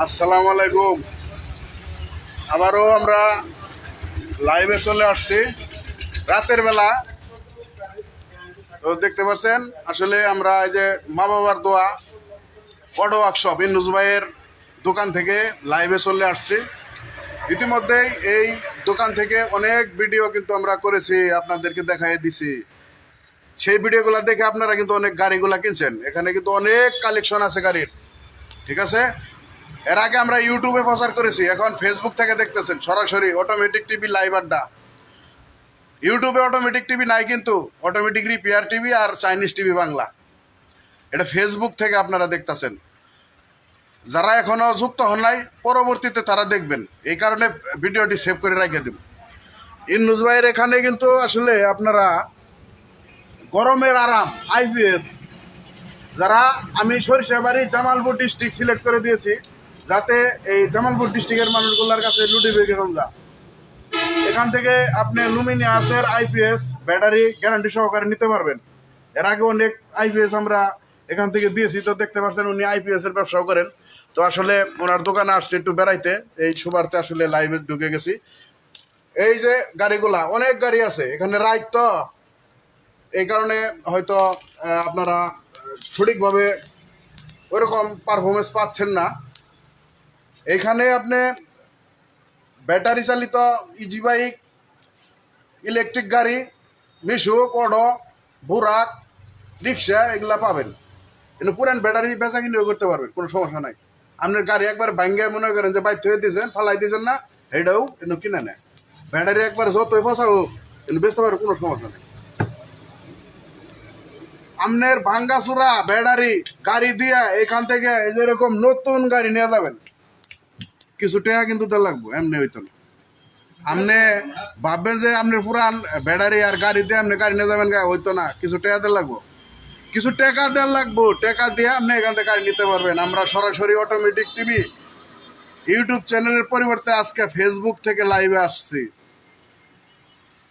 আসসালামু আলাইকুম। আবারও আমরা লাইভে চলে আসছি রাতের বেলা। তো দেখতে পাচ্ছেন আসলে আমরা এই যে মা বাবার দোয়া অটো ওয়ার্কশপ ইন্নুস ভাইয়ের দোকান থেকে লাইভে চলে আসছি। ইতিমধ্যেই এই দোকান থেকে অনেক ভিডিও কিন্তু আমরা করেছি, আপনাদেরকে দেখাই দিছি। সেই ভিডিওগুলো দেখে আপনারা কিন্তু অনেক গাড়িগুলা কিনছেন। এখানে কিন্তু অনেক কালেকশন আছে গাড়ির, ঠিক আছে। এর আগে আমরা ইউটিউবে প্রচার করেছি, এখন ফেসবুক থেকে দেখতেছেন সরাসরি অটোমেটিক টিভি লাইভ আড্ডা। ইউটিউবে অটোমেটিক টিভি নাই, কিন্তু অটোমেটিক রিপেয়ার টিভি আর চাইনিজ টিভি বাংলা, এটা ফেসবুক থেকে আপনারা দেখতেছেন। যারা এখনো যুক্ত হন নাই, পরবর্তীতে তারা দেখবেন, এই কারণে ভিডিওটি সেভ করে রেখে দেব। ইন্নুস ভাইয়ের এখানে কিন্তু আসলে আপনারা গরমের আরাম আইপিএস, যারা আমি সরিষাবাড়ি জামালপুর ডিস্ট্রিক্ট সিলেক্ট করে দিয়েছি, যাতে এই জামালপুর ডিস্ট্রিক্টের মানুষগুলোর কাছে নোটিফিকেশন যা। এখান থেকে আপনি লুমিনিয়াসের আইপিএস ব্যাটারি গ্যারান্টি সহকারে নিতে পারবেন। এর আগে অনেক আইপিএস আমরা এখান থেকে দিয়েছি, তো দেখতে পাচ্ছেন উনি আইপিএস এর ব্যবসাও করেন। তো আসলে ওনার দোকানে আসছে একটু বেড়াইতে, এই সুবারতে আসলে লাইভে ঢুকে গেছি। এই যে গাড়িগুলা, অনেক গাড়ি আছে এখানে রাইট, তো এই কারণে হয়তো আপনারা সঠিকভাবে ওইরকম পারফরমেন্স পাচ্ছেন না। এখানে আপনি ব্যাটারি চালিত ইজি বাইক, ইলেকট্রিক গাড়ি, মিশুক, অটো, বুরাক, রিক্সা এগুলা পাবেন। কিন্তু পুরান ব্যাটারি বেচা কিনেও করতে পারবেন, কোনো সমস্যা নাই। আপনার গাড়ি একবার ভাঙ্গায় মনে করেন যে বাইর হয়ে দিয়েছেন, ফালাই দিয়েছেন না, এটাও কিন্তু কিনে নেয়। ব্যাটারি একবার যতই ফসা হোক কিন্তু বেচতে পারবে, কোনো সমস্যা নেই। আপনার ভাঙ্গাচুরা ব্যাটারি গাড়ি দিয়া এখান থেকে যেরকম নতুন গাড়ি নিয়ে যাবেন, কিছু টাকা কিন্তু তো লাগবে, এমনি হইতো না। আপনি ভাববেন যে আপনার পুরান ব্যাটারি আর গাড়ি দিয়ে আপনি গাড়ি নিয়ে যাবেন, হইতো না, কিছু টাকা দিয়ে লাগবো, কিছু টাকা দেওয়ার লাগবো। টাকা দিয়ে আপনি এখান থেকে গাড়ি নিতে পারবেন। আমরা সরাসরি অটোমেটিক টিভি ইউটিউব চ্যানেলের পরিবর্তে আজকে ফেসবুক থেকে লাইভে আসছি।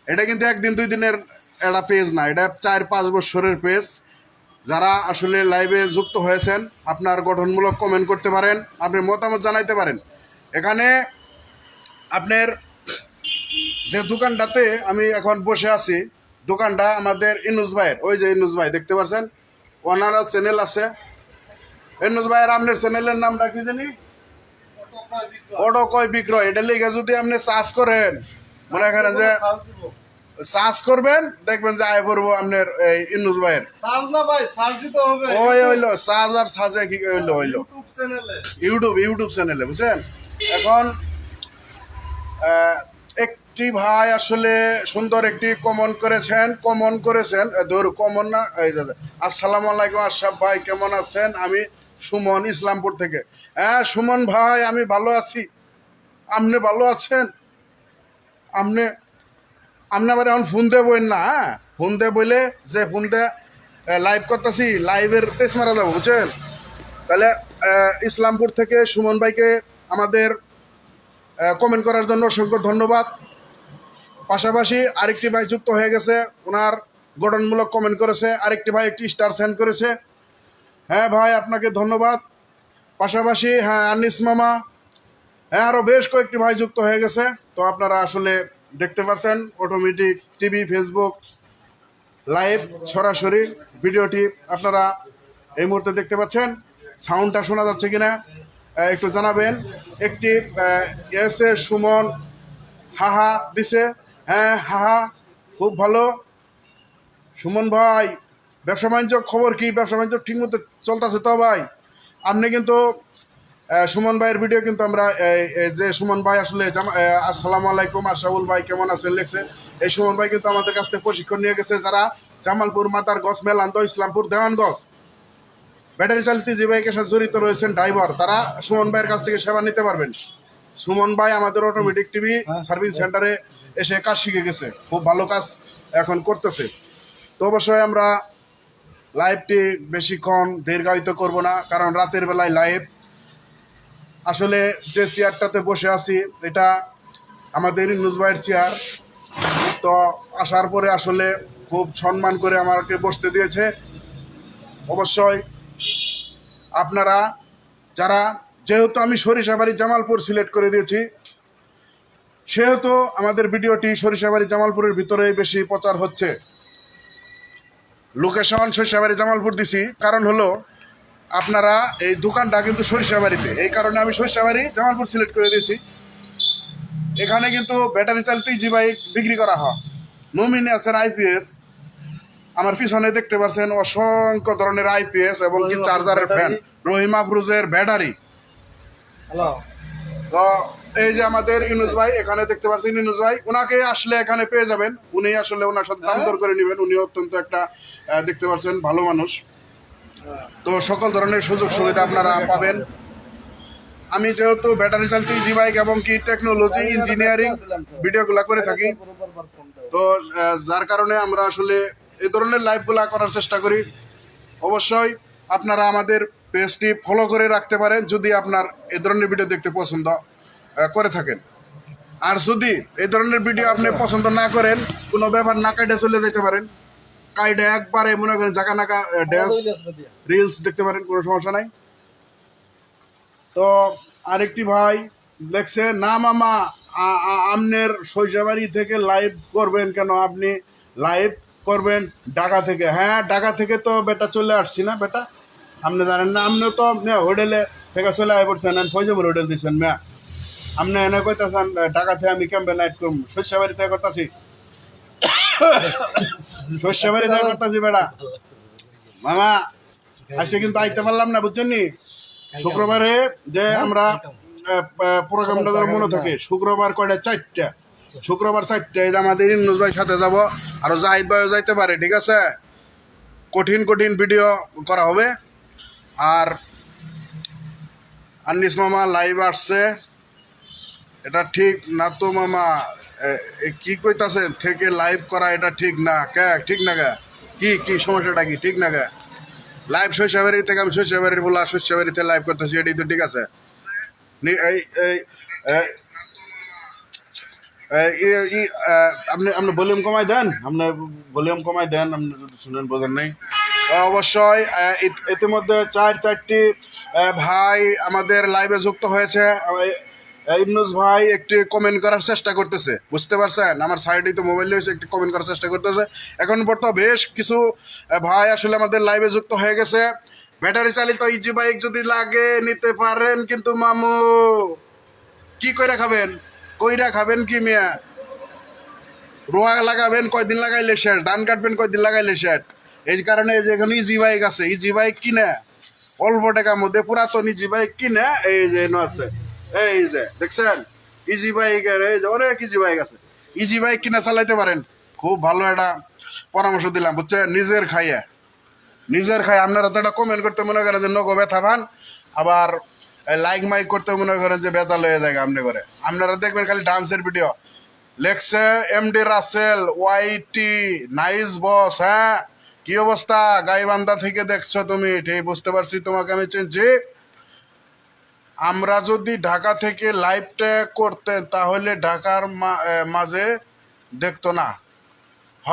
এটা কিন্তু একদিন দুই দিনের একটা পেজ না, এটা 4-5 বছরের পেজ। যারা আসলে লাইভে যুক্ত হয়েছেন, আপনার গঠনমূলক কমেন্ট করতে পারেন, আপনি মতামত জানাইতে পারেন। এখানে আপনার যে দোকানটাতে আমি এখন বসে আছি, দোকানটা আমাদের ইন্নুস ভাইয়ের। ওই যে ইন্নুস ভাই দেখতে পাচ্ছেন, ওনারও চ্যানেল আছে। ইন্নুস ভাইয়ের আপনার চ্যানেলের নামটা কি জানি, অটো কয় বিক্রয়। এটা লিখে যদি আপনি চার্জ করেন, মনে করেন যে চার্জ করবেন, দেখবেন যে আয় পড়বো আপনার এই ইন্নুস ভাইয়ের। ওই হইলো চার্জ, আর চার্জে কি হইলো ইউটিউব চ্যানেলে, বুঝছেন। এখন একটি ভাই আসলে সুন্দর একটি কমেন্ট করেছেন ধরু কমন না, এই যে আসসালামু আলাইকুম আশরাফ ভাই, কেমন আছেন? আমি সুমন ইসলামপুর থেকে। হ্যাঁ সুমন ভাই, আমি ভালো আছি। আপনি ভালো আছেন? আপনি আপনি আবার এখন ফোন দিয়ে বইন না, হ্যাঁ ফোন দিয়ে বইলে যে ফোন দিয়ে লাইভ করতেছি, লাইভের পেছ মারা যাবো, বুঝছেন। তাহলে ইসলামপুর থেকে সুমন ভাইকে আমাদের কমেন্ট করার জন্য অসংখ্য ধন্যবাদ। পাশাপাশি আরেকটি ভাই যুক্ত হয়ে গেছে, ওনার গঠনমূলক কমেন্ট করেছে, আরেকটি ভাই একটি স্টার সেন্ড করেছে। হ্যাঁ ভাই, আপনাকে ধন্যবাদ। পাশাপাশি হ্যাঁ আনিস মামা, হ্যাঁ আরও বেশ কয়েকটি ভাই যুক্ত হয়ে গেছে। তো আপনারা আসলে দেখতে পাচ্ছেন অটোমেটিক টিভি ফেসবুক লাইভ সরাসরি ভিডিওটি আপনারা এই মুহূর্তে দেখতে পাচ্ছেন। সাউন্ডটা শোনা যাচ্ছে কিনা একটু জানাবেন। একটি এসে সুমন হাহা দিছে, হ্যাঁ হাহা খুব ভালো। সুমন ভাই, ব্যবসা বাণিজ্য খবর কি? ব্যবসা বাণিজ্য ঠিক মতো চলতেছে তো ভাই? আপনি কিন্তু সুমন ভাইয়ের ভিডিও কিন্তু আমরা যে সুমন ভাই আসলে আসসালামু আলাইকুম আশরাফুল ভাই কেমন আছেন লিখছে, এই সুমন ভাই কিন্তু আমাদের কাছ থেকে প্রশিক্ষণ নিয়ে গেছে। যারা জামালপুর, মাদারগঞ্জ, মেলান্দ, ইসলামপুর, দেওয়ানগঞ্জ ব্যাটারি চালিত যে বাইকের সাথে জড়িত রয়েছেন ড্রাইভার, তারা সুমন ভাইয়ের কাছ থেকে সেবা নিতে পারবেন। সুমন ভাই আমাদের অটোমেটিক টিভি সার্ভিস সেন্টারে এসে কাজ শিখে গেছে, খুব ভালো কাজ এখন করতেছে। তো অবশ্যই আমরা লাইভটি বেশিক্ষণ দীর্ঘায়িত করব না, কারণ রাতের বেলায় লাইভ। আসলে যে চেয়ারটাতে বসে আছি এটা আমাদের ইন্নুস ভাইয়ের চেয়ার। তো আসার পরে আসলে খুব সম্মান করে আমাকে বসতে দিয়েছে। অবশ্যই আপনারা যারা যেহেতু আমি সরিষাবাড়ি জামালপুর সিলেক্ট করে দিয়েছি, সেহেতু আমাদের ভিডিওটি সরিষাবাড়ি জামালপুরের ভিতরেই বেশি প্রচার হচ্ছে। লোকেশন সরিষাবাড়ি জামালপুর দিছি, কারণ হলো আপনারা এই দোকানটা কিন্তু সরিষাবাড়িতে, এই কারণে আমি সরিষাবাড়ি জামালপুর সিলেক্ট করে দিয়েছি। এখানে কিন্তু ব্যাটারি চালিত ইজি বাইক বিক্রি করা হয়। নমিনি আছেন আইপিএস, আমার পিছনে দেখতে পাচ্ছেন অসংখ্য ধরনের আইপিএস এবং কি চার্জারের ফ্যান, রহিম আফরোজের ব্যাটারি। তো এই যে আমাদের ইউনুস ভাই এখানে দেখতে পাচ্ছেন, ইউনুস ভাই ওনাকে আসলে এখানে পেয়ে যাবেন, উনি আসলে ওনার সাথে দাম দর করে নেবেন। উনি অত্যন্ত একটা দেখতে পাচ্ছেন ভালো মানুষ। তো সকল ধরনের সুযোগ সুবিধা আপনারা পাবেন। আমি যেহেতু ব্যাটারি চালিত ইজি বাইক এবং কি টেকনোলজি ইঞ্জিনিয়ারিং ভিডিওগুলো করে থাকি, তো যার কারণে আমরা আসলে এই ধরনের লাইভগুলা করার চেষ্টা করি। অবশ্যই আপনারা আমাদের পেজটি ফলো করে রাখতে পারেন যদি আপনার এই ধরনের ভিডিও দেখতে পছন্দ করে থাকেন। আর যদি এই ধরনের ভিডিও আপনি পছন্দ না করেন, কোনো ব্যাপার না, কাইডে চলে যেতে পারেন। কাইডে একবারে মনে করেন জাকা নাকা ড্যান্স রিলস দেখতে পারেন, কোনো সমস্যা নাই। তো আরেকটি ভাই দেখছে, না মামা আমনের সরিষাবাড়ি থেকে লাইভ করবেন কেন? আপনি লাইভ করবেন ঢাকা থেকে। হ্যাঁ, ঢাকা থেকে তো বেটা চলে আসছি না বেটা, আপনি জানেন না? আপনি তো হোটেলে থেকে চলে আয় পড়ছেন, ফৈজমুর হোটেল দিচ্ছেন মেয়া। আপনি এনে কইতেছেন ঢাকা থেকে আমি কেমবে লাইভ করবো? সরিষাবাড়ি থেকে করতেছি, সরিষাবাড়ি থেকে করতেছি বেটা। মামা আজকে কিন্তু আইতে পারলাম না, বুঝছেন নি? শুক্রবারে যে আমরা প্রোগ্রামটা যেন মনে থাকে, শুক্রবার কয়টা? 4টা। শুক্রবার 4টা। এই যে আমাদের ইন্নুস ভাই সাথে যাব, আরো জাহিদ ভাইও যাইতে পারে, ঠিক আছে? কঠিন কঠিন ভিডিও করা হবে। আর আনিস মামা লাইভ আসছে, এটা ঠিক না তো মামা? কি কইতাছে থেকে লাইভ করা এটা ঠিক না কে? ঠিক না কে? কি সমস্যাটা কি? ঠিক না কে? লাইভ সরিষাবাড়ি থেকে, আমি সরিষাবাড়ির বলা সরিষাবাড়িতে লাইভ করতেছি, এটাই তো ঠিক আছে। আপনি আপনি ভলিউম কমাই দেন, আপনি ভলিউম কমাই দেন, আপনি যদি শুনেন বোঝেন নাই। অবশ্যই ইতিমধ্যে 4টি ভাই আমাদের লাইভে যুক্ত হয়েছে। ইবনুস ভাই একটি কমেন্ট করার চেষ্টা করতেছে, বুঝতে পারছেন? আমার সাইডে তো মোবাইল হয়েছে, একটি কমেন্ট করার চেষ্টা করতেছে। এখন বর্তমানে বেশ কিছু ভাই আসলে আমাদের লাইভে যুক্ত হয়ে গেছে। ব্যাটারি চালিত ইজি বাইক যদি লাগে নিতে পারেন, কিন্তু মামু কি কইরা খাবেন? কইরা খাবেন কি মিয়া? রোয়া লাগাবেন কয়দিন লাগাইলে শেষ, ধান কাটবেন কয়দিন লাগাইলে শেষ। এই কারণে যে এখানে ইজি বাইক আছে, ইজি বাইক কিনে অল্প টাকার মধ্যে পুরাতন ইজি বাইক কিনে এই যে আছে, এই যে দেখছেন ইজি বাইকের এই যে অনেক ইজি বাইক আছে। ইজি বাইক কিনে চালাইতে পারেন, খুব ভালো একটা পরামর্শ দিলাম, বুঝছেন? নিজের খাই আপনারা তো একটা কমেন্ট করতে মনে করেন যে নগো ব্যথা পান, আবার লাইক মাইক করতে মনে করেন যে ব্যথা লয়ে যায়। আপনি করে আপনারা দেখবেন খালি ডান্সের ভিডিও লেখছে এমডি রাসেল ওয়াইটি নাইস বস। হ্যাঁ, কি অবস্থা? গাইবান্ধা থেকে দেখছো তুমি, ঠিক বুঝতে পারছি, তোমাকে আমি চিনছি। আমরা যদি ঢাকা থেকে লাইভটা করতেন তাহলে ঢাকার মাঝে দেখতো না। হ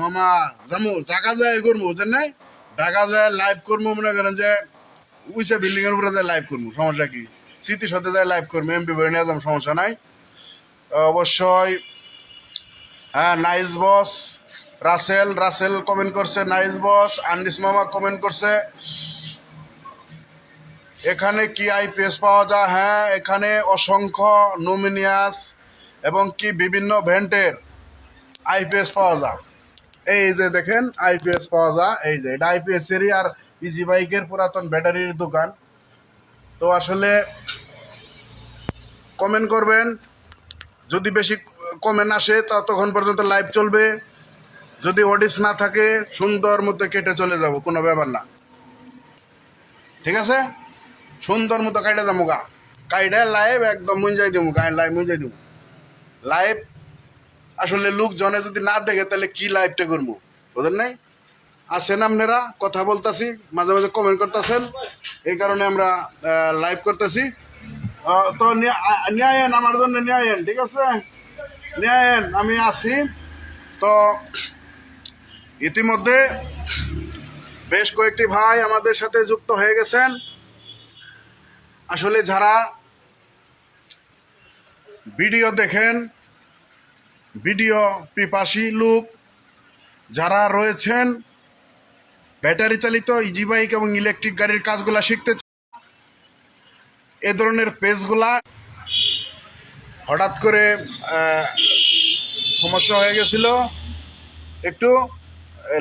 মামা জামু, ঢাকা যায় করবো, বুঝেন নাই? ঢাকা যায় লাইভ করবো, মনে করেন যে উইসা বিল্ডিং এর উপরে যায় লাইভ করবো, সমস্যা কি? স্মৃতির সাথে যায় লাইভ করবো, এমপি বলে নিয়ে যাবো, সমস্যা নাই। অবশ্যই। হ্যাঁ, নাইস বস রাসেল কমেন্ট করছে, নাইস বস। আনিস মামা কমেন্ট করছে, এখানে কি আইপিএস পাওয়া যায়? হ্যাঁ, এখানে অসংখ্য নোমিনিয়াস এবং কি বিভিন্ন ভেন্টের আইপিএস পাওয়া যায়। এই যে দেখেন আইপিএস পাওয়া যায়, এই যে এটা আইপিএস এরই আর ইজি বাইকের পুরাতন ব্যাটারির দোকান। তো আসলে কমেন্ট করবেন, যদি বেশি কমেন্ট আসে ততক্ষণ পর্যন্ত লাইভ চলবে। যদি অডিস না থাকে সুন্দর মতো কেটে চলে যাব, কোনো ব্যাপার না, ঠিক আছে? সুন্দর মতো কাইটে যাবো গা, কাইটে লাইভ একদম মুঞ্জাই দেবো, লাইভ মুঞ্জাই দেবো। লাইভ আসলে লোকজনে যদি না দেখে তাহলে কি লাইভটা করবো, বুঝলেন নাই? আসেন আপনারা, কথা বলতেছি, মাঝে মাঝে কমেন্ট করতেছেন, এই কারণে আমরা লাইভ করতেছি। তো নিয়ে আয়েন, আমার জন্য নিয়ে আয়েন, ঠিক আছে? নিয়ে আয়েন, আমি আছি। তো ইতিমধ্যে বেশ কয়েকটি ভাই আমাদের সাথে যুক্ত হয়ে গেছেন। আসলে যারা ভিডিও দেখেন, ভিডিও পিপাসী লোক যারা রয়েছেন, ব্যাটারি চালিত ইজি বাইক এবং ইলেকট্রিক গাড়ির কাজগুলা শিখতে এ ধরনের পেজগুলা হঠাৎ করে সমস্যা হয়ে গেছিল, একটু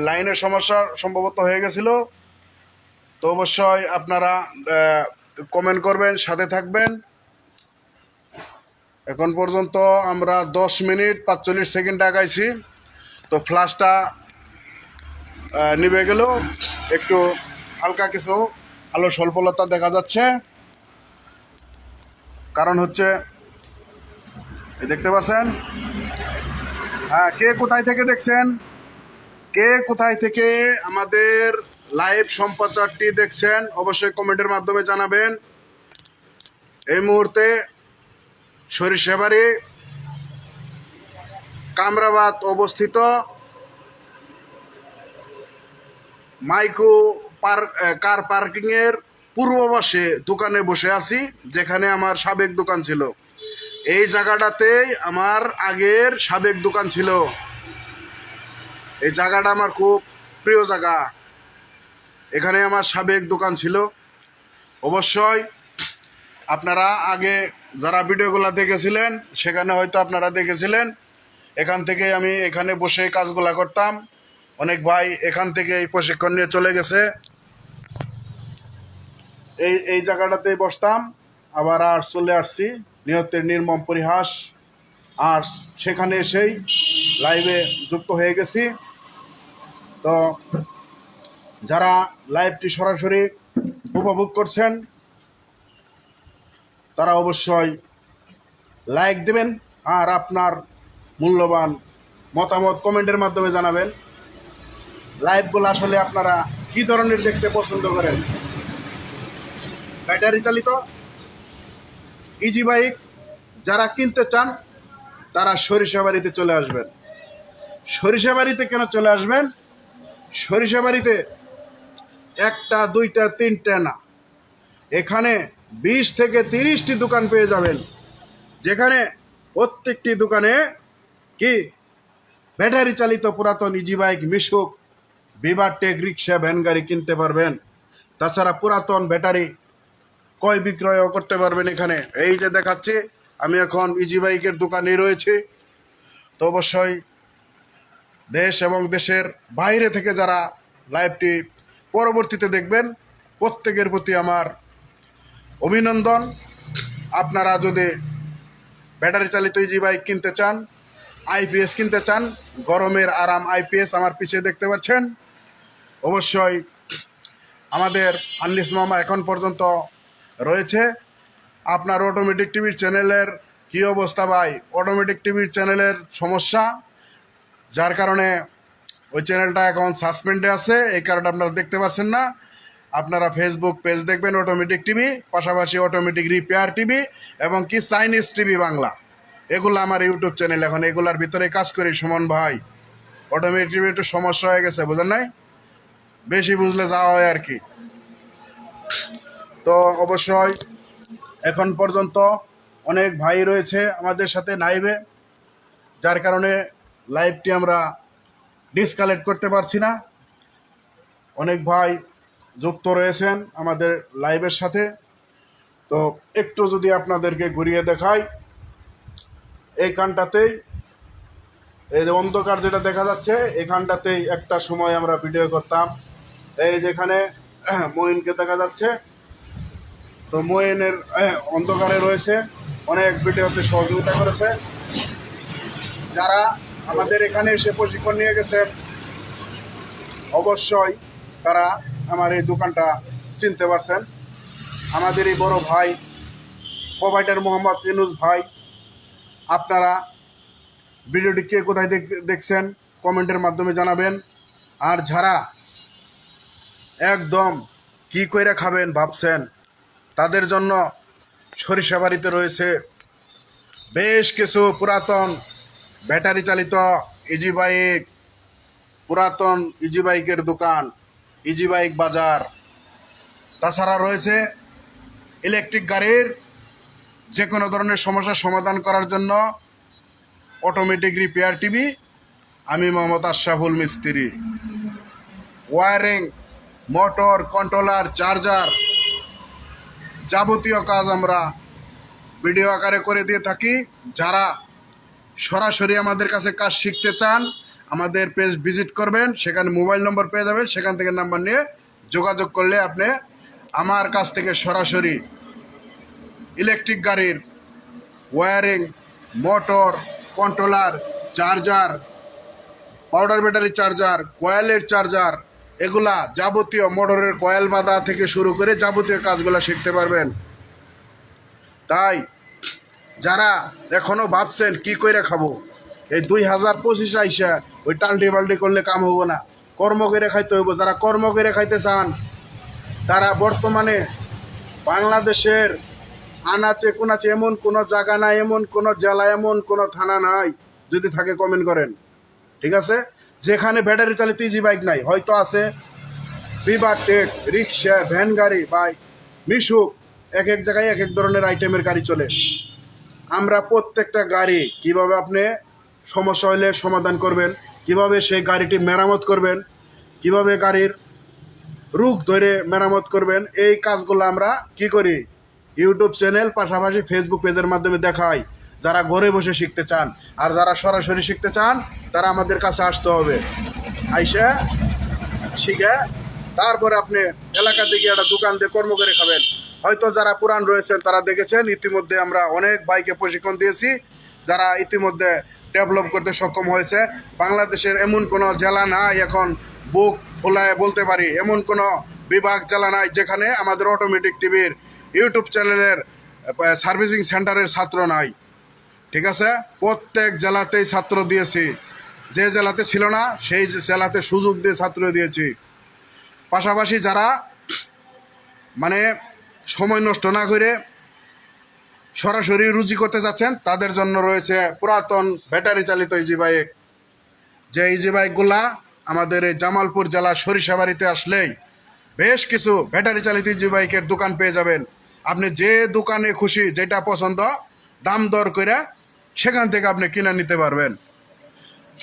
লাইনের সমস্যা সম্ভবত হয়ে গেছিল। তো অবশ্যই আপনারা কমেন্ট করবেন, সাথে থাকবেন। এখন পর্যন্ত আমরা 10 মিনিট 45 সেকেন্ড আগাইছি। তো ফ্ল্যাশটা নিভে গেল, একটু হালকা কিছু আলো স্বল্পলতা দেখা যাচ্ছে। কারণ হচ্ছে দেখতে পাচ্ছেন, হ্যাঁ, কে কোথায় থেকে দেখছেন, কে কোথায় থেকে আমাদের লাইভ সম্প্রচারটি দেখছেন অবশ্যই কমেন্টের মাধ্যমে জানাবেন। এই মুহূর্তে সরিষাবাড়ি কামরাবাদ অবস্থিত মাইকো কার পার্কিংয়ের পূর্ব পাশে দোকানে বসে আছি, যেখানে আমার সাবেক দোকান ছিল। এই জায়গাটাতেই আমার আগের সাবেক দোকান ছিল। এই জায়গাটা আমার খুব প্রিয় জায়গা, এখানে আমার সাবেক দোকান ছিল। অবশ্যই আপনারা আগে যারা ভিডিওগুলো দেখেছিলেন সেখানে হয়তো আপনারা দেখেছিলেন, এখান থেকে আমি এখানে বসে কাজগুলা করতাম। অনেক ভাই এখান থেকে এই প্রশিক্ষণ নিয়ে চলে গেছে। এই জায়গাটাতেই বসতাম, আবার আর চলে আসছি, নিহতের নির্মম পরিহাস। আর সেখানে এসেই লাইভে যুক্ত হয়ে গেছি। তো যারা লাইভটি সরাসরি উপভোগ করছেন তারা অবশ্যই লাইক দেবেন আর আপনার মূল্যবান মতামত কমেন্টের মাধ্যমে জানাবেন। লাইভগুলো আসলে আপনারা কি ধরনের দেখতে পছন্দ করেন? ব্যাটারি চালিত ইজি বাইক যারা কিনতে চান তারা সরিষাবাড়িতে চলে আসবেন। সরিষাবাড়িতে কেন চলে আসবেন? সরিষাবাড়িতে একটা, দুইটা, তিনটা না, এখানে 20 থেকে 30টি দোকান পেয়ে যাবেন, যেখানে প্রত্যেকটি দোকানে কি ব্যাটারি চালিত পুরাতন ইজি বাইক, মিশুক, বিভারটেক, রিক্সা, ভ্যান গাড়ি কিনতে পারবেন। তাছাড়া পুরাতন ব্যাটারি ক্রয় বিক্রয়ও করতে পারবেন এখানে। এই যে দেখাচ্ছি, আমি এখন ইজি বাইকের দোকানে রয়েছি। তো অবশ্যই দেশ এবং দেশের বাইরে থেকে যারা লাইভটি পরবর্তীতে দেখবেন প্রত্যেকের প্রতি আমার অভিনন্দন। আপনারা যদি ব্যাটারি চালিত ইজি বাইক কিনতে চান, আইপিএস কিনতে চান, গরমের আরাম আইপিএস আমার পিছিয়ে দেখতে পাচ্ছেন, অবশ্যই আমাদের আনলিস মামা এখন পর্যন্ত রয়েছে। আপনার অটোমেটিক টিভির চ্যানেলের কী অবস্থা ভাই? অটোমেটিক টিভির চ্যানেলের সমস্যা, যার কারণে ওই চ্যানেলটা এখন সাসপেন্ডে আছে, এই কারণে আপনারা দেখতে পাচ্ছেন না। আপনারা ফেসবুক পেজ দেখবেন অটোমেটিক টিভি, পাশাপাশি অটোমেটিক রিপেয়ার টিভি এবং কি চাইনিজ টিভি বাংলা, এগুলো আমার ইউটিউব চ্যানেল। এখন এগুলার ভিতরে কাজ করি সুমন ভাই। অটোমেটিক টিভি একটু সমস্যা হয়ে গেছে, বুঝলেন নাই? বেশি বুঝলে যাওয়া হয় আর কি। তো অবশ্যই এখন পর্যন্ত অনেক ভাই রয়েছে আমাদের সাথে লাইভে, যার কারণে লাইভটি আমরা ডিসকানেক্ট করতে পারছি না। অনেক ভাই যুক্ত রয়েছেন আমাদের লাইভের সাথে। তো একটু যদি আপনাদেরকে ঘুরিয়ে দেখাই, এইখানটাতেই এই যে অন্ধকার যেটা দেখা যাচ্ছে, এখানটাতেই একটা সময় আমরা ভিডিও করতাম। এই যেখানে মঈনকে দেখা যাচ্ছে, তো মঈনের অন্ধকারে রয়েছে, অনেক ভিডিওতে সহযোগিতা করেছে। যারা আমাদের এখানে এসে প্রশিক্ষণ নিয়ে গেছেন অবশ্যই তারা আমার এই দোকানটা চিনতে পারছেন। আমাদের এই বড় ভাই প্রোভাইডার মোহাম্মদ ইউনুস ভাই। আপনারা ভিডিওটি কে কোথায় দেখছেন কমেন্টের মাধ্যমে জানাবেন। আর যারা একদম কি কইরা খাবেন ভাবছেন, তাদের জন্য সরিষাবাড়িতে রয়েছে বেশ কিছু পুরাতন ব্যাটারি চালিত ইজি বাইক, পুরাতন ইজি বাইকের দোকান, ইজি বাইক বাজার। তাছাড়া রয়েছে ইলেকট্রিক গাড়ির যে কোনো ধরনের সমস্যার সমাধান করার জন্য অটোমেটিক রিপেয়ার টিভি। আমি মোহাম্মদ আশরাফুল মিস্ত্রি। ওয়ারিং, মোটর, কন্ট্রোলার, চার্জার, যাবতীয় কাজ আমরা ভিডিও আকারে করে দিয়ে থাকি। যারা সরাসরি আমাদের কাছে কাজ শিখতে চান আমাদের পেজ ভিজিট করবেন, সেখানে মোবাইল নম্বর পেয়ে যাবেন, সেখান থেকে নাম্বার নিয়ে যোগাযোগ করলে আপনি আমার কাছ থেকে সরাসরি ইলেকট্রিক গাড়ির wiring, motor, controller, charger, powder battery charger, কয়েলের চার্জার, এগুলা যাবতীয় মোটরের কয়েল বাঁধা থেকে শুরু করে যাবতীয় কাজগুলো শিখতে পারবেন। তাই যারা এখনও ভাবছেন কি করে খাবো, এই 2025 আইসা ওই টাল্টি বাল্টি করলে কাম হবো না, কর্ম করে খাইতে হইব। যারা কর্ম করে খাইতে চান তারা বর্তমানে বাংলাদেশের আনাচে কোনাচে এমন কোনো জায়গা নাই, এমন কোনো জেলা, এমন কোনো থানা নাই, যদি থাকে কমেন্ট করেন, ঠিক আছে, যেখানে ব্যাটারি চালিত ইজি বাইক নাই। হয়তো আছে বিভার টেক, রিক্সা, ভ্যান গাড়ি, বাইক, মিশুক, এক এক জায়গায় এক এক ধরনের আইটেমের গাড়ি চলে। আমরা প্রত্যেকটা গাড়ি কিভাবে আপনি সমস্যা হলে সমাধান করবেন, কিভাবে সেই গাড়িটি মেরামত করবেন, কিভাবে গাড়ির রোগ ধরে মেরামত করবেন, এই কাজগুলো আমরা কি করি ইউটিউব চ্যানেল পাশাপাশি ফেসবুক পেজের মাধ্যমে দেখাই। যারা ঘরে বসে শিখতে চান আর যারা সরাসরি শিখতে চান তারা আমাদের কাছে আসতে হবে। আইসা শিখে তারপরে আপনি এলাকাতে গিয়ে একটা দোকান দিয়ে কর্ম করে খাবেন। হয়তো যারা পুরান রয়েছেন তারা দেখেছেন ইতিমধ্যে আমরা অনেক বাইকে প্রশিক্ষণ দিয়েছি, যারা ইতিমধ্যে ডেভেলপ করতে সক্ষম হয়েছে। বাংলাদেশের এমন কোনো জেলা নাই, এখন বুক ফোলায় বলতে পারি এমন কোনো বিভাগ জেলা নাই যেখানে আমাদের অটোমেটিক টিভির ইউটিউব চ্যানেলের সার্ভিসিং সেন্টারের ছাত্র নাই, ঠিক আছে। প্রত্যেক জেলাতেই ছাত্র দিয়েছি, যে জেলাতে ছিল না সেই জেলাতে সুযোগ দিয়ে ছাত্র দিয়েছি। পাশাপাশি যারা মানে সময় নষ্ট না করে সরাসরি রুজি করতে যাচ্ছেন তাদের জন্য রয়েছে পুরাতন ব্যাটারি চালিত ইজি বাইক। যে ইজি বাইকগুলা আমাদের এই জামালপুর জেলা সরিষাবাড়িতে আসলেই বেশ কিছু ব্যাটারি চালিত ইজি বাইকের দোকান পেয়ে যাবেন। আপনি যে দোকানে খুশি যেটা পছন্দ দাম দর করে সেখান থেকে আপনি কিনে নিতে পারবেন।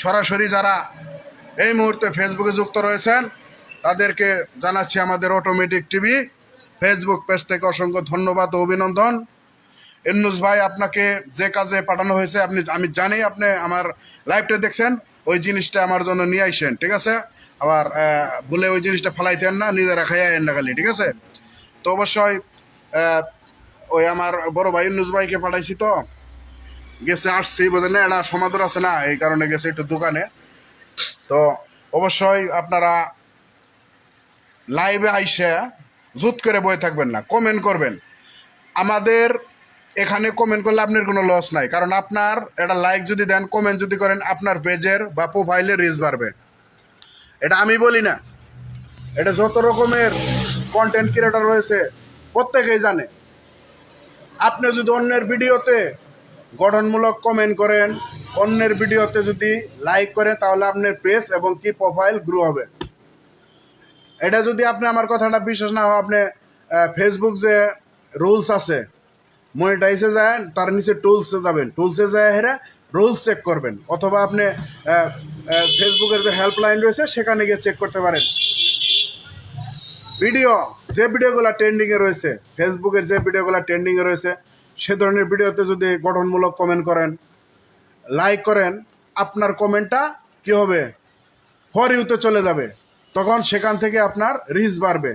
সরাসরি যারা এই মুহূর্তে ফেসবুকে যুক্ত রয়েছেন তাদেরকে জানাচ্ছি আমাদের অটোমেটিক টিভি ফেসবুক পেজ থেকে অসংখ্য ধন্যবাদ ও অভিনন্দন। ইন্নুস ভাই, আপনাকে যে কাজে পাঠানো হয়েছে আমি জানি আপনি আমার লাইভটা দেখছেন, ওই জিনিসটা আমার জন্য নিয়ে আইসেন, ঠিক আছে। আবার বলে ওই জিনিসটা ফেলাইতেন না, নিজেরা খাইয়া এন না খালি, ঠিক আছে। তো অবশ্যই ওই আমার বড় ভাই ইন্নুস ভাইকে পাঠাইছি, তো গেছে আসছি বোঝেন না, একটা সমাদর আছে না, এই কারণে গেছে একটু দোকানে। তো অবশ্যই আপনারা লাইভে আইসে জুত করে বয়ে থাকবেন না, কমেন্ট করবেন। আমাদের এখানে কমেন্ট করলে আপনার কোনো লস নাই, কারণ আপনার একটা লাইক যদি দেন, কমেন্ট যদি করেন, আপনার পেজের বা প্রোফাইলের রিচ বাড়বে। এটা আমি বলি না, এটা যত রকমের কন্টেন্ট ক্রিয়েটর রয়েছে প্রত্যেকেই জানে। আপনি যদি অন্যের ভিডিওতে গঠনমূলক কমেন্ট করেন, অন্যের ভিডিওতে যদি লাইক করেন, তাহলে আপনার পেজ এবং কি প্রোফাইল গ্রো হবে। এটা যদি আপনি আমার কথাটা বিশ্বাস না হয়, আপনি ফেসবুক যে রুলস আছে মনিটাইজে যায়, তার নিচে টুলসে যাবেন, টুলসে যায় হেরে রুলস চেক করবেন, অথবা আপনি ফেসবুকের যে হেল্পলাইন রয়েছে সেখানে গিয়ে চেক করতে পারেন। যে ভিডিওগুলো ট্রেন্ডিংয়ে রয়েছে, ফেসবুকের যে ভিডিওগুলো ট্রেন্ডিংয়ে রয়েছে সে ধরনের ভিডিওতে যদি গঠনমূলক কমেন্ট করেন, লাইক করেন, আপনার কমেন্টটা কী হবে, ফর ইউতে চলে যাবে, তখন সেখান থেকে আপনার রিচ বাড়বে।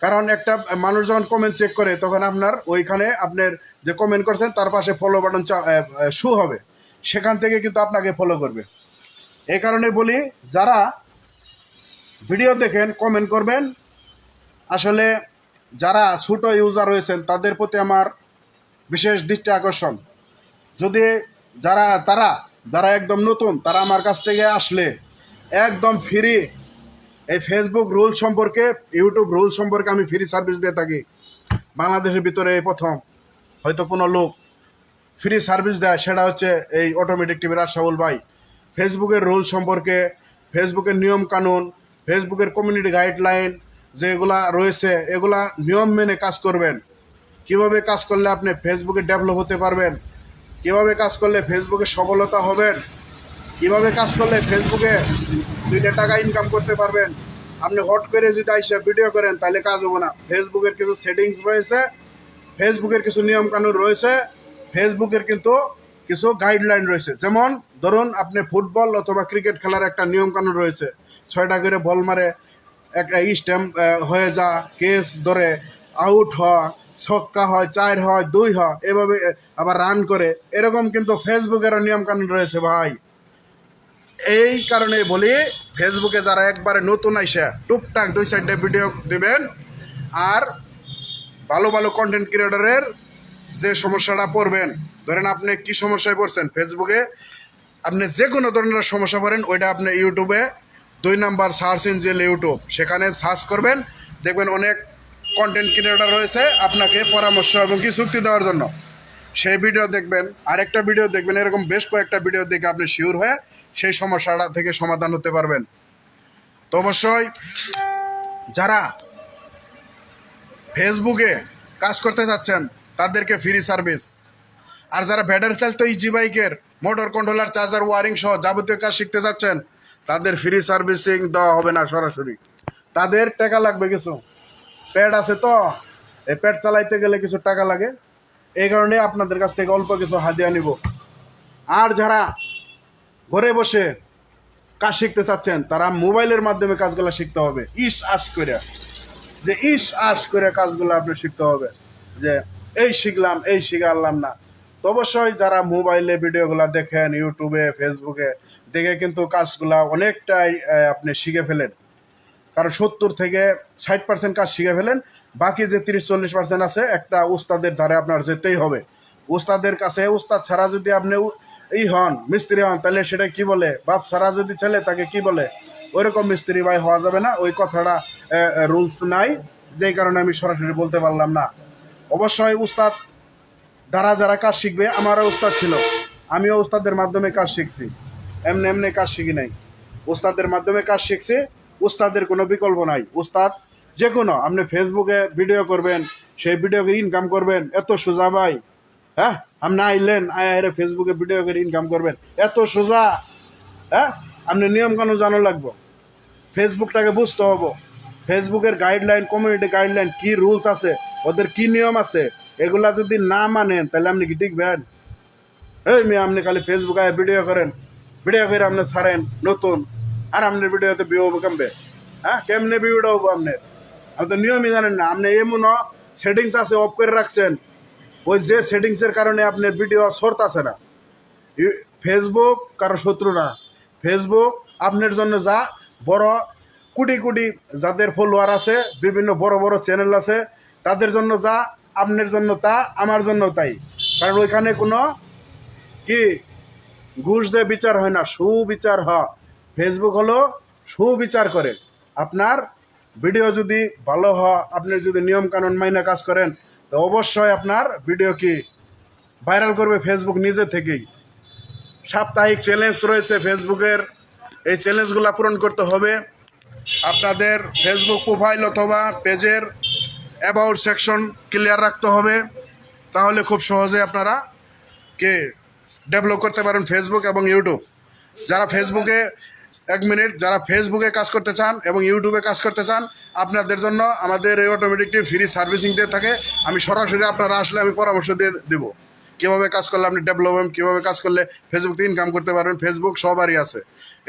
কারণ একটা মানুষ যখন কমেন্ট চেক করে তখন আপনার ওইখানে আপনার যে কমেন্ট করছেন তার পাশে ফলো বাটন শো হবে, সেখান থেকে কিন্তু আপনাকে ফলো করবে। এই কারণে বলি, যারা ভিডিও দেখেন কমেন্ট করবেন। আসলে যারা ছোট ইউজার রয়েছেন তাদের প্রতি আমার বিশেষ দৃষ্টি আকর্ষণ। যদি যারা একদম নতুন, তারা আমার কাছ থেকে আসলে একদম ফ্রি এই ফেসবুক রুল সম্পর্কে, ইউটিউব রুল সম্পর্কে আমি ফ্রি সার্ভিস দিয়ে থাকি। বাংলাদেশের ভিতরে এই প্রথম হয়তো কোনো লোক ফ্রি সার্ভিস দেয়, সেটা হচ্ছে এই অটোমেটিক টিভির আশরাফুল ভাই। ফেসবুকের রুল সম্পর্কে, ফেসবুকের নিয়ম কানুন, ফেসবুকের কমিউনিটি গাইডলাইন যেগুলা রয়েছে, এগুলা নিয়ম মেনে কাজ করবেন। কিভাবে কাজ করলে আপনি ফেসবুকে ডেভেলপ হতে পারবেন, কিভাবে কাজ করলে ফেসবুকে সফলতা হবেন, কিভাবে কাজ করলে ফেসবুকে 2টা টাকা ইনকাম করতে পারবেন। আপনি হট করে যদি আইসা ভিডিও করেন তাহলে কাজ হবে না। ফেসবুকের কিছু সেটিংস রয়েছে, ফেসবুকের কিছু নিয়ম কানুন রয়েছে, ফেসবুকের কিন্তু কিছু গাইডলাইন রয়েছে। যেমন ধরুন আপনি ফুটবল অথবা ক্রিকেট খেলার একটা নিয়ম কানুন রয়েছে, 6টা করে বল মারে, একটা স্ট্যাম্প হয়ে যা, কেস ধরে, আউট হয়, ছক্কা হয়, 4 হয়, 2 হয়, এভাবে আবার রান করে, এরকম কিন্তু ফেসবুকেরও নিয়ম কানুন রয়েছে ভাই। এই কারণে বলি, ফেসবুকে যারা একবারে নতুন আইসা টুকটাক 2-4টা ভিডিও দিবেন, আর ভালো ভালো কন্টেন্ট ক্রিয়েটরের যে সমস্যাটা পড়বেন, ধরেন আপনি কি সমস্যায় পড়ছেন ফেসবুকে, আপনি যে কোনো ধরনের সমস্যা পড়েন, ওইটা আপনি ইউটিউবে 2 নাম্বার সার্চ ইঞ্জিন ইউটিউব, সেখানে সার্চ করবেন, দেখবেন অনেক কন্টেন্ট ক্রিয়েটর রয়েছে আপনাকে পরামর্শ এবং কি যুক্তি দেওয়ার জন্য। সেই ভিডিও দেখবেন, আরেকটা ভিডিও দেখবেন, এরকম বেশ কয়েকটা ভিডিও দেখে আপনি শিওর হয়ে সেই সমস্যাটা থেকে সমাধান হতে পারবেন। তো অবশ্যই যারা ফেসবুকে কাজ করতে যাচ্ছেন তাদেরকে ফ্রি সার্ভিস, আর যারা ব্যাটারি চালিত ইজি বাইকের মোটর কন্ট্রোলার, চার্জার, ওয়ারিং সহ যাবতীয় কাজ শিখতে যাচ্ছেন, তাদের ফ্রি সার্ভিসিং দেওয়া হবে না সরাসরি, তাদের টাকা লাগবে কিছু। প্যাড আছে তো, এই প্যাড চালাইতে গেলে কিছু টাকা লাগে, এই কারণে আপনাদের কাছ থেকে অল্প কিছু হাদিয়া নিব। আর যারা ঘরে বসে কাজ শিখতে চাচ্ছেন তারা মোবাইলের মাধ্যমে কাজগুলো শিখতে হবে, ইস আস করে, যে ইস আস করে কাজগুলো আপনি শিখতে হবে, যে এই শিখলাম এই শিখালাম না। তো অবশ্যই যারা মোবাইলে ভিডিওগুলো দেখেন, ইউটিউবে, ফেসবুকে দেখে কিন্তু কাজগুলা অনেকটাই আপনি শিখে ফেলেন, কারণ 70-60% কাজ শিখে ফেলেন। বাকি যে 30-40% আছে, একটা উস্তাদের ধারে আপনার যেতেই হবে। উস্তাদের কাছে, উস্তাদ ছাড়া যদি আপনি হন, মিস্ত্রি হন, তাহলে সেটা কি বলে, বাপ ছাড়া যদি ছেলে তাকে কি বলে, ওইরকম মিস্ত্রি ভাই হওয়া যাবে না, ওই কথাটা রুলস নাই, যেই কারণে আমি সরাসরি বলতে পারলাম না। অবশ্যই উস্তাদ দ্বারা যারা কাজ শিখবে, আমারও উস্তাদ ছিল, আমিও উস্তাদের মাধ্যমে কাজ শিখছি, এমনি এমনি কাজ শিখি নাই, উস্তাদের মাধ্যমে কাজ শিখছি। উস্তাদের কোনো বিকল্প নাই। উস্তাদ যে কোনো, আপনি ফেসবুকে ভিডিও করবেন, সেই ভিডিওকে ইনকাম করবেন, এত সোজা ভাই। হ্যাঁ, আপনি আইলেন, আয় ফেসবুকে ভিডিও করে ইনকাম করবেন, এত সোজা? হ্যাঁ, আপনি নিয়ম কানুন জানা লাগবো, ফেসবুকটাকে বুঝতে হবো, ফেসবুকের গাইডলাইন, কমিউনিটি গাইডলাইন, কি রুলস আছে, ওদের কি নিয়ম আছে, এগুলা যদি না মানেন তাহলে আপনি কি টিকবেন? এই মেয়ে, আপনি খালি ফেসবুকে ভিডিও করেন, ভিডিও করে আপনি ছাড়েন নতুন, আর আপনার ভিডিওতে ভিউ হবো কেমবে? হ্যাঁ, কেমনে ভিউটা হবো আপনার? আপনি তো নিয়মই জানেন না। আপনি এমনও সেটিংস আছে অফ করে রাখছেন, ওই যে সেটিংসের কারণে আপনার ভিডিও শর্ট আছে না। ফেসবুক কারো শত্রু না, ফেসবুক আপনার জন্য যা বড়, কোটি কোটি যাদের ফলোয়ার আছে, বিভিন্ন বড় বড় চ্যানেল আছে, তাদের জন্য যা, আপনার জন্য তা, আমার জন্য তাই। কারণ ওইখানে কোনো কি ঘুষ দিয়ে বিচার হয় না, সুবিচার হয়। ফেসবুক হলো সুবিচার করে। আপনার ভিডিও যদি ভালো হয়, আপনি যদি নিয়ম কানুন মাইনে কাজ করেন, তো অবশ্যই আপনার ভিডিও কি ভাইরাল করবে ফেসবুক নিজে থেকেই। সাপ্তাহিক চ্যালেঞ্জ রয়েছে ফেসবুকের, এই চ্যালেঞ্জগুলো পূরণ করতে হবে। আপনাদের ফেসবুক প্রোফাইল অথবা পেজের অ্যাবাউট সেকশন ক্লিয়ার রাখতে হবে, তাহলে খুব সহজে আপনারা কে ডেভেলপ করতে পারেন ফেসবুক এবং ইউটিউব। যারা ফেসবুকে, 1 মিনিট, যারা ফেসবুকে কাজ করতে চান এবং ইউটিউবে কাজ করতে চান, আপনাদের জন্য আমাদের এই অটোমেটিকলি ফ্রি সার্ভিসিং দিয়ে থাকে। আমি সরাসরি আপনারা আসলে আমি পরামর্শ দিয়ে দেবো কীভাবে কাজ করলে আপনি ডেভেলপ হবেন, কীভাবে কাজ করলে ফেসবুক ইনকাম করতে পারবেন। ফেসবুক সবারই আছে,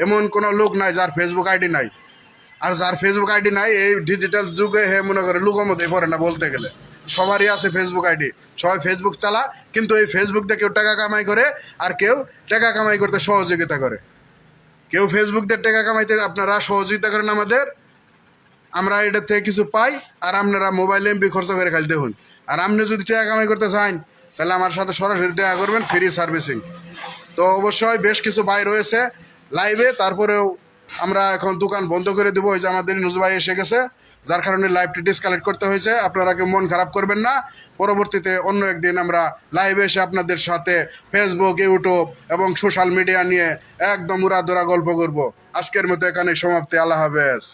এমন কোনো লোক নাই যার ফেসবুক আইডি নাই। আর যার ফেসবুক আইডি নাই, এই ডিজিটাল যুগে হে মনে করে লুকোর মধ্যে পড়ে না বলতে গেলে, সবারই আছে ফেসবুক আইডি, সবাই ফেসবুক চালা। কিন্তু এই ফেসবুক দিয়ে কেউ টাকা কামাই করে, আর কেউ টাকা কামাই করতে সহযোগিতা করে। কেউ ফেসবুক দিয়ে টাকা কামাইতে আপনারা সহযোগিতা করেন আমাদের, আমরা এটার থেকে কিছু পাই, আর আপনারা মোবাইলে এমবি খরচ করে খালি দেখুন। আর আপনি যদি টাকা কামাই করতে চান, তাহলে আমার সাথে সরাসরি দেখা করবেন, ফ্রি সার্ভিসিং। তো অবশ্যই বেশ কিছু ভাই রয়েছে লাইভে, তারপরেও আমরা এখন দোকান বন্ধ করে দেবো। ওই যে আমাদের নিউজ ভাই এসে গেছে, যার কারণে লাইভটি ডিসকানেক্ট করতে হয়েছে। আপনারা কেউ মন খারাপ করবেন না, পরবর্তীতে অন্য একদিন আমরা লাইভে এসে আপনাদের সাথে ফেসবুক, ইউটিউব এবং সোশ্যাল মিডিয়া নিয়ে একদম উড়াধুরা গল্প করব। আজকের মতো এখানে সমাপ্তি। আল্লাহ হাফেজ।